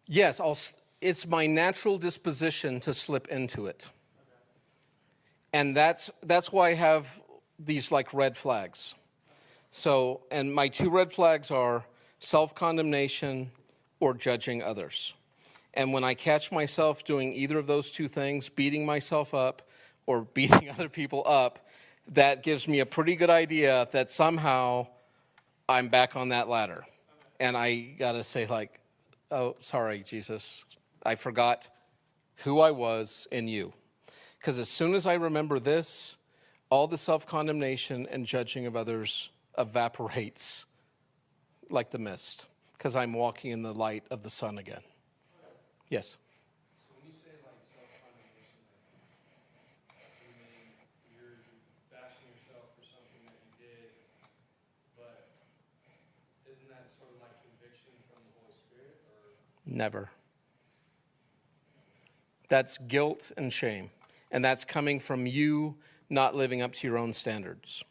Yes, it's my natural disposition to slip into it. And that's why I have these like red flags. So, and my two red flags are self-condemnation or judging others. And when I catch myself doing either of those two things, beating myself up or beating other people up, that gives me a pretty good idea that somehow I'm back on that ladder. And I got to say, like, oh, sorry, Jesus, I forgot who I was in you. Because as soon as I remember this, all the self-condemnation and judging of others evaporates like the mist, because I'm walking in the light of the sun again. Yes? So when you say like self-condemnation, like you mean you're bashing yourself for something that you did, but isn't that sort of like conviction from the Holy Spirit, or? Never. That's guilt and shame. And that's coming from you not living up to your own standards.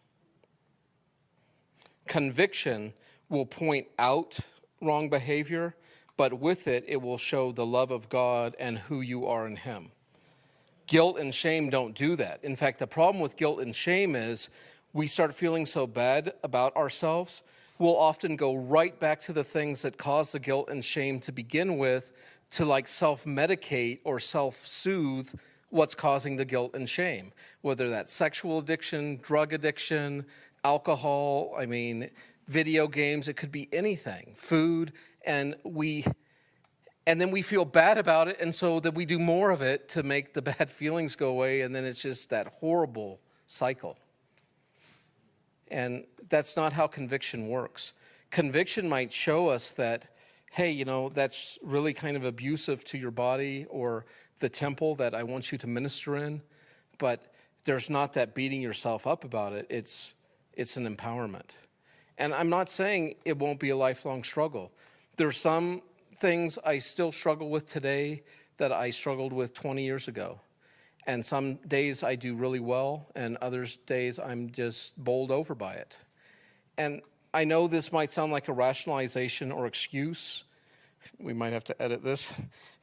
Conviction will point out wrong behavior, but with it, it will show the love of God and who you are in Him. Guilt and shame don't do that. In fact, the problem with guilt and shame is we start feeling so bad about ourselves, we'll often go right back to the things that cause the guilt and shame to begin with, to like self-medicate or self-soothe what's causing the guilt and shame, whether that's sexual addiction, drug addiction, alcohol, video games, it could be anything, food, and then we feel bad about it, and so that we do more of it to make the bad feelings go away, and then it's just that horrible cycle. And that's not how conviction works. Conviction might show us that, hey, that's really kind of abusive to your body or the temple that I want you to minister in, but there's not that beating yourself up about it. It's an empowerment. And I'm not saying it won't be a lifelong struggle. There's some things I still struggle with today that I struggled with 20 years ago. And some days I do really well, and other days I'm just bowled over by it. And I know this might sound like a rationalization or excuse. We might have to edit this,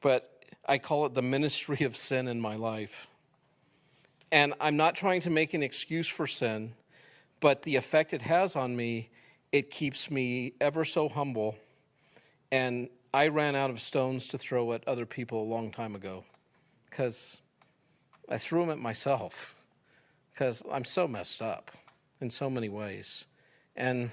but I call it the ministry of sin in my life. And I'm not trying to make an excuse for sin, but the effect it has on me, it keeps me ever so humble. And I ran out of stones to throw at other people a long time ago because I threw them at myself because I'm so messed up in so many ways. And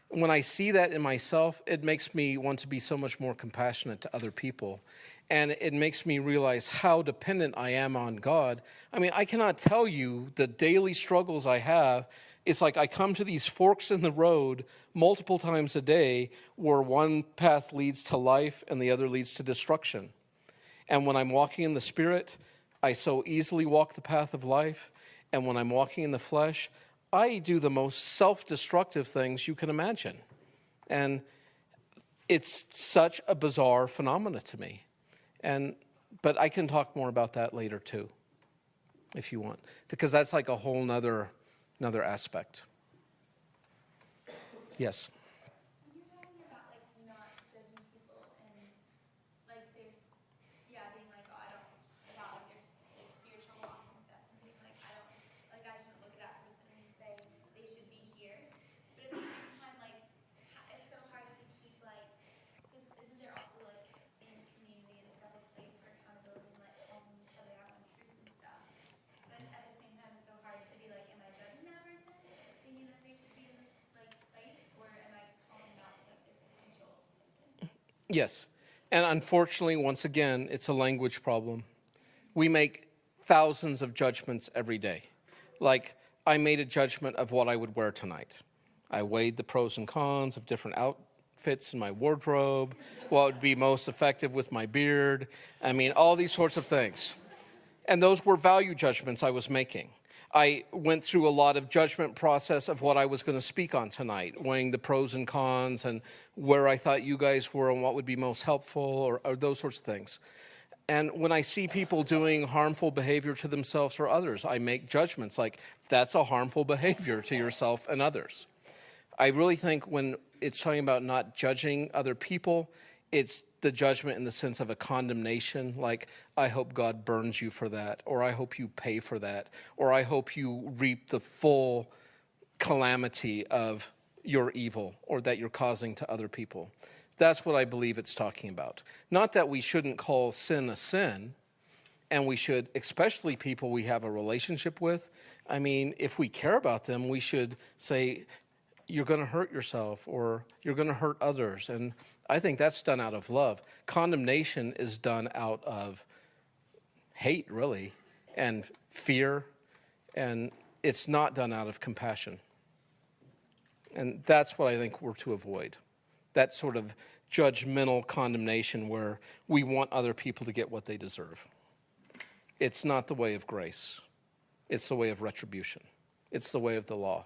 when I see that in myself, it makes me want to be so much more compassionate to other people. And it makes me realize how dependent I am on God. I cannot tell you the daily struggles I have. It's like I come to these forks in the road multiple times a day where one path leads to life and the other leads to destruction. And when I'm walking in the Spirit, I so easily walk the path of life. And when I'm walking in the flesh, I do the most self-destructive things you can imagine. And it's such a bizarre phenomena to me. But I can talk more about that later too, if you want, because that's like a whole another aspect. Yes. When you're talking about like not judging people and like there's being like, oh, I don't about like there's like spiritual walk and stuff and being like I shouldn't look at that person and say they should be here. But at the same time, like it's so hard to keep like, because isn't there also like in community and stuff a place for accountability and like calling each other out on truth and stuff. But at the same time, it's so hard to be like, am I judging that person, thinking that they should be in this like place, or am I calling out like their potential? Yes. And unfortunately, once again, it's a language problem. We make thousands of judgments every day. Like, I made a judgment of what I would wear tonight. I weighed the pros and cons of different outfits in my wardrobe, what would be most effective with my beard. All these sorts of things. And those were value judgments I was making. I went through a lot of judgment process of what I was going to speak on tonight, weighing the pros and cons and where I thought you guys were and what would be most helpful or those sorts of things. And when I see people doing harmful behavior to themselves or others, I make judgments like that's a harmful behavior to yourself and others. I really think when it's talking about not judging other people, it's the judgment in the sense of a condemnation, like, I hope God burns you for that, or I hope you pay for that, or I hope you reap the full calamity of your evil or that you're causing to other people. That's what I believe it's talking about. Not that we shouldn't call sin a sin, and we should, especially people we have a relationship with. I mean, if we care about them, we should say, you're going to hurt yourself or you're going to hurt others. And I think that's done out of love. Condemnation is done out of hate, really, and fear, and it's not done out of compassion. And that's what I think we're to avoid. That sort of judgmental condemnation where we want other people to get what they deserve. It's not the way of grace. It's the way of retribution. It's the way of the law.